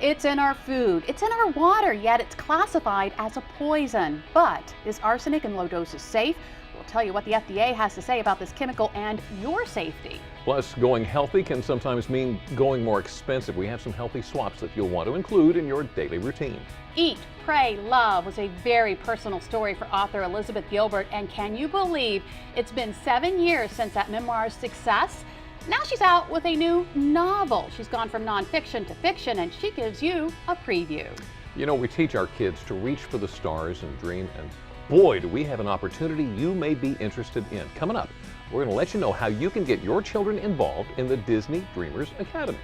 It's in our food, it's in our water, yet it's classified as a poison. But is arsenic in low doses safe? We'll tell you what the FDA has to say about this chemical and your safety. Plus, going healthy can sometimes mean going more expensive. We have some healthy swaps that you'll want to include in your daily routine. Eat, Pray, Love was a very personal story for author Elizabeth Gilbert, and can you believe it's been 7 years since that memoir's success? Now she's out with a new novel. She's gone from nonfiction to fiction, and she gives you a preview. You know, we teach our kids to reach for the stars and dream, and boy, do we have an opportunity you may be interested in. Coming up, we're going to let you know how you can get your children involved in the Disney Dreamers Academy.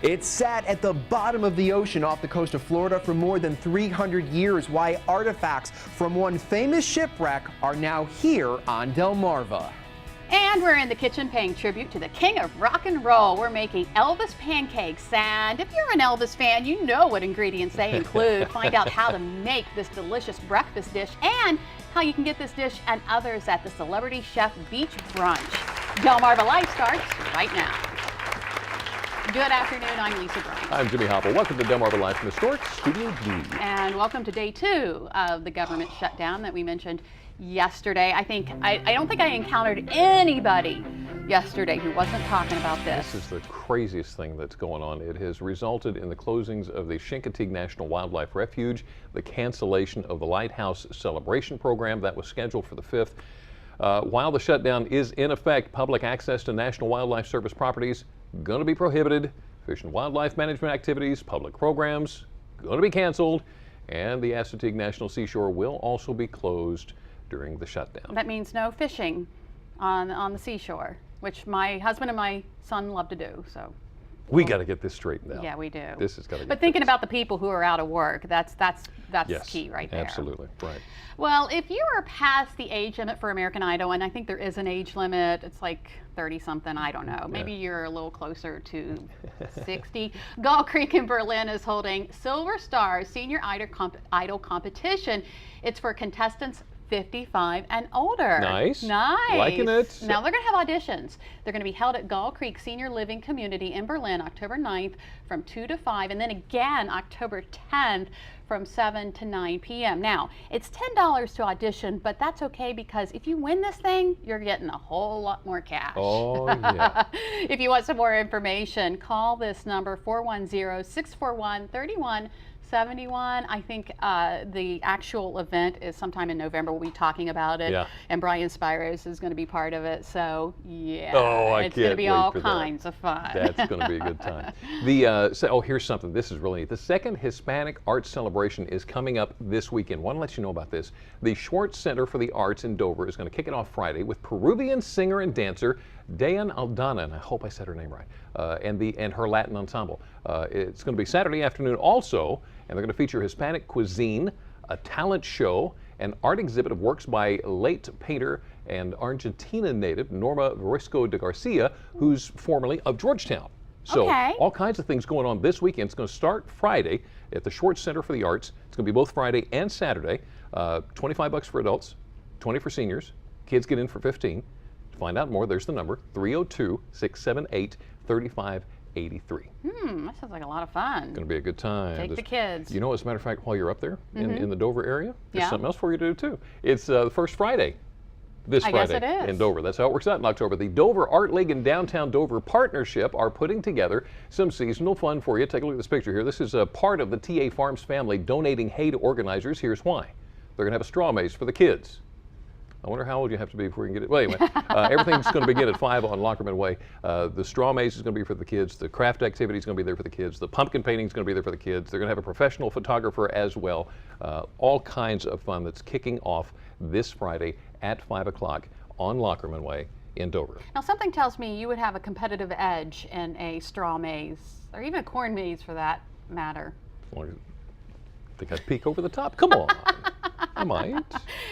It sat at the bottom of the ocean off the coast of Florida for more than 300 years. Why artifacts from one famous shipwreck are now here on Delmarva. And we're in the kitchen paying tribute to the king of rock and roll. We're making Elvis pancakes, and if you're an Elvis fan, you know what ingredients they include. Find out how to make this delicious breakfast dish and how you can get this dish and others at the Celebrity Chef Beach Brunch. Delmarva Life starts right now. Good afternoon, I'm Lisa Bryant. I'm Jimmy Hopple. Welcome to Delmarva Live from Historic Studio D. And welcome to day 2 of the government shutdown that we mentioned yesterday. I don't think I encountered anybody yesterday who wasn't talking about this. This is the craziest thing that's going on. It has resulted in the closings of the Assateague National Wildlife Refuge, the cancellation of the Lighthouse celebration program that was scheduled for the 5th. While the shutdown is in effect, public access to National Wildlife Service properties going to be prohibited. Fish and wildlife management activities, public programs going to be canceled, and the Assateague National Seashore will also be closed during the shutdown. That means no fishing on the seashore, which my husband and my son love to do. So we got to get this straightened out. Yeah, we do. This has got to get But thinking fixed. about the people who are out of work, that's Yes, key right there. Absolutely, right. Well, if you are past the age limit for American Idol, and I think there is an age limit, it's like 30-something, I don't know. Maybe you're a little closer to 60. Gull Creek in Berlin is holding Silver Star Senior Idol competition. It's for contestants 55 and older. Nice. Nice. Liking it. Now they're going to have auditions. They're going to be held at Gull Creek Senior Living Community in Berlin, October 9th from 2 to 5, and then again October 10th from 7 to 9 p.m. Now, it's $10 to audition, but that's okay because if you win this thing, you're getting a whole lot more cash. Oh, yeah. If you want some more information, call this number 410-641-3171. I think the actual event is sometime in November. We'll be talking about it. Yeah. And Brian Spiros is going to be part of it. So, yeah. Oh, it's going to be wait all for that. kinds of fun. That's going to be a good time. Here's something. This is really neat. The second Hispanic Arts Celebration is coming up this weekend. Want to let you know about this. The Schwartz Center for the Arts in Dover is going to kick it off Friday with Peruvian singer and dancer Dayan Aldana, and I hope I said her name right, and her Latin ensemble. It's going to be Saturday afternoon also, and they're going to feature Hispanic cuisine, a talent show, an art exhibit of works by late painter and Argentina native Norma Varisco de Garcia, who's formerly of Georgetown. So all kinds of things going on this weekend. It's going to start Friday at the Schwartz Center for the Arts. It's going to be both Friday and Saturday. $25 for adults, $20 for seniors. Kids get in for $15. To find out more, there's the number, 302-678-3583. That sounds like a lot of fun. Going to be a good time. Take the kids. You know, as a matter of fact, while you're up there in the Dover area, there's something else for you to do too. It's the first Friday. This Friday guess it is. in Dover. That's how it works out in October. The Dover Art League and Downtown Dover Partnership are putting together some seasonal fun for you. Take a look at this picture here. This is a part of the TA Farms family donating hay to organizers. Here's why. They're going to have a straw maze for the kids. I wonder how old you have to be before you can get it. Well, anyway, everything's going to begin at 5 on Lockerman Way. The straw maze is going to be for the kids. The craft activity is going to be there for the kids. The pumpkin painting is going to be there for the kids. They're going to have a professional photographer as well. All kinds of fun that's kicking off this Friday at 5 o'clock on Lockerman Way in Dover. Now, something tells me you would have a competitive edge in a straw maze, or even a corn maze for that matter. I think I'd peek over the top. Come on. might.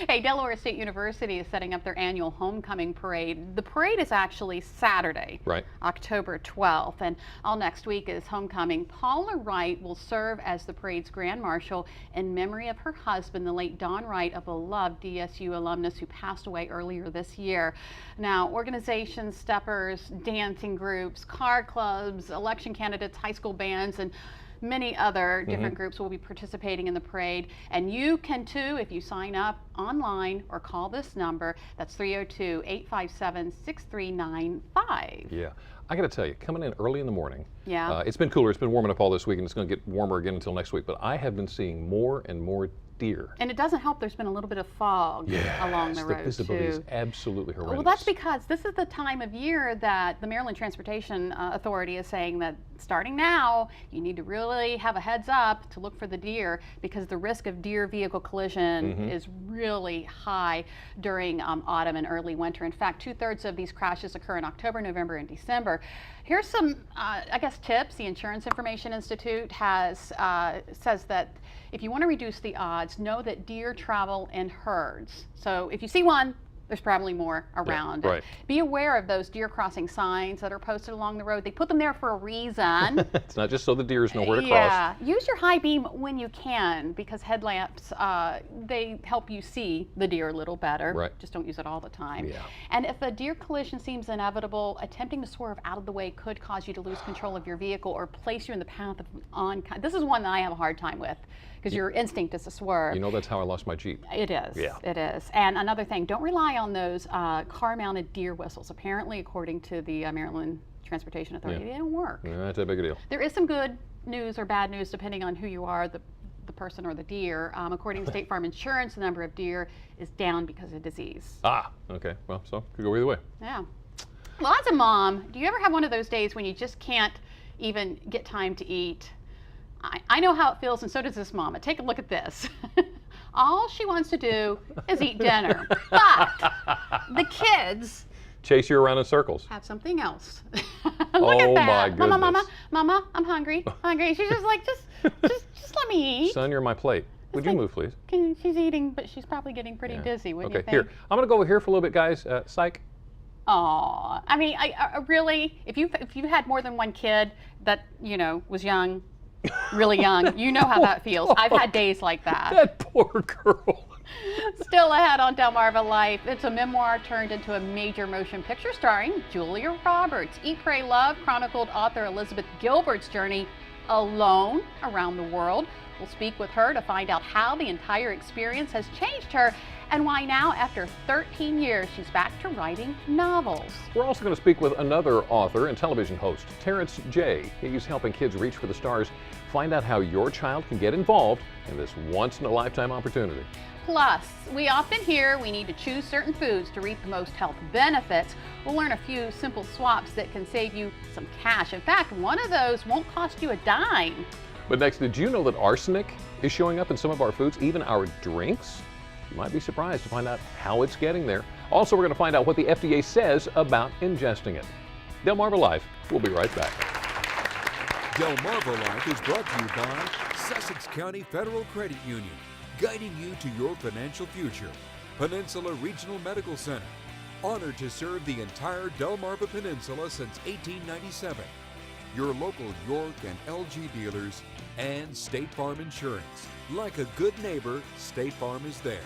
Hey, Delaware State University is setting up their annual homecoming parade. The parade is actually Saturday, Right. October 12th, and all next week is homecoming. Paula Wright will serve as the parade's grand marshal in memory of her husband, the late Don Wright, a beloved DSU alumnus who passed away earlier this year. Now, organizations, steppers, dancing groups, car clubs, election candidates, high school bands, and many other different groups will be participating in the parade, and you can too if you sign up online or call this number. That's 302-857-6395. Yeah. I got to tell you, coming in early in the morning, Yeah. it's been cooler. It's been warming up all this week, and it's going to get warmer again until next week. But I have been seeing more and more deer. And it doesn't help there's been a little bit of fog along the road The visibility is too. absolutely horrendous. Well, that's because this is the time of year that the Maryland Transportation Authority is saying that starting now, you need to really have a heads up to look for the deer, because the risk of deer vehicle collision is really high during autumn and early winter. In fact, 2/3 of these crashes occur in October, November, and December. Here's some, I guess, tips. The Insurance Information Institute has says that if you want to reduce the odds, know that deer travel in herds. So if you see one, there's probably more around. right. Be aware of those deer crossing signs that are posted along the road. They put them there for a reason. It's not just so the deers know where to cross. Yeah, use your high beam when you can, because headlamps, they help you see the deer a little better. Right. Just don't use it all the time. Yeah. And if a deer collision seems inevitable, attempting to swerve out of the way could cause you to lose control of your vehicle or place you in the path of this is one that I have a hard time with, because your instinct is to swerve. You know, that's how I lost my Jeep. It is. Yeah. It is. And another thing, don't rely on those car-mounted deer whistles. Apparently, according to the Maryland Transportation Authority, they don't work. Yeah, that's a big deal. There is some good news or bad news depending on who you are, the person or the deer. According to State Farm Insurance, the number of deer is down because of disease. Ah, okay. Well, so could go either way. Yeah. Well, as a mom, do you ever have one of those days when you just can't even get time to eat? I know how it feels, and so does this mama. Take a look at this. All she wants to do is eat dinner. But the kids Chase you around in circles. have something else. Look Oh, at that. my Mama, goodness. I'm hungry. Hungry. She's just like, just let me eat. Son, you're my plate. Would you like- move, please? She's eating, but she's probably getting pretty dizzy. Wouldn't you Okay, think? here. I'm going to go over here for a little bit, guys. Psych. Aw, I mean, I really, if you had more than one kid that was young, really young, you know how that feels. I've had days like that. That poor girl. Still ahead on Delmarva Life, it's a memoir turned into a major motion picture starring Julia Roberts. Eat, Pray, Love chronicled author Elizabeth Gilbert's journey alone around the world. We'll speak with her to find out how the entire experience has changed her, and why now, after 13 years, she's back to writing novels. We're also going to speak with another author and television host, Terrence J. He's helping kids reach for the stars. Find out how your child can get involved in this once-in-a-lifetime opportunity. Plus, we often hear we need to choose certain foods to reap the most health benefits. We'll learn a few simple swaps that can save you some cash. In fact, one of those won't cost you a dime. But next, did you know that arsenic is showing up in some of our foods, even our drinks? You might be surprised to find out how it's getting there. Also, we're going to find out what the FDA says about ingesting it. Delmarva Life. We'll be right back. Delmarva Life is brought to you by Sussex County Federal Credit Union, guiding you to your financial future. Peninsula Regional Medical Center, honored to serve the entire Delmarva Peninsula since 1897. Your local York and LG dealers, and State Farm Insurance. Like a good neighbor, State Farm is there.